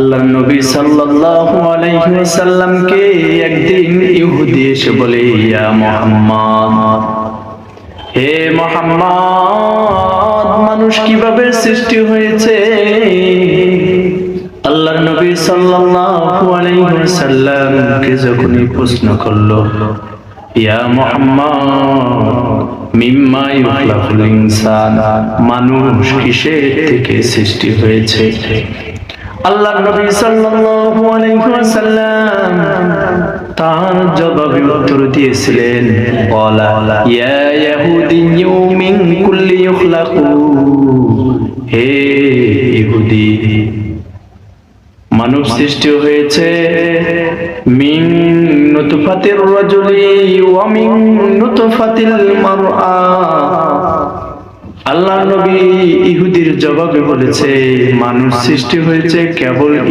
আল্লাহর নবী সাল্লাল্লাহু আলাইহি ওয়াসাল্লামকে একদিন ইহুদি এসে বলে, ইয়া মুহাম্মদ, হে মুহাম্মদ, মানুষ কিভাবে সৃষ্টি হয়েছে? আল্লাহর নবী সাল্লাল্লাহু আলাইহি ওয়াসাল্লামকে যখন প্রশ্ন করলো, ইয়া মুহাম্মদ, মিম্মা ইউখলাকুল ইনসান, মানুষ কিসের থেকে সৃষ্টি হয়েছে? আল্লাহর নবী সাল্লাল্লাহু আলাইহি ওয়াসাল্লাম তার জবাবে উত্তর দিয়েছিলেন, ক্বালা ইয়া ইয়াহুদিয়্যু মিন কুল্লি ইউখলাকু, হে ইহুদি, মানব সৃষ্টি হয়েছে মিন নুতফাতির রাজুলি ওয়া মিন নুতফাতিল মারআ। আল্লাহ নবী ইহুদির জবাবে বলেছে, মানুষ সৃষ্টি হয়েছে কেবল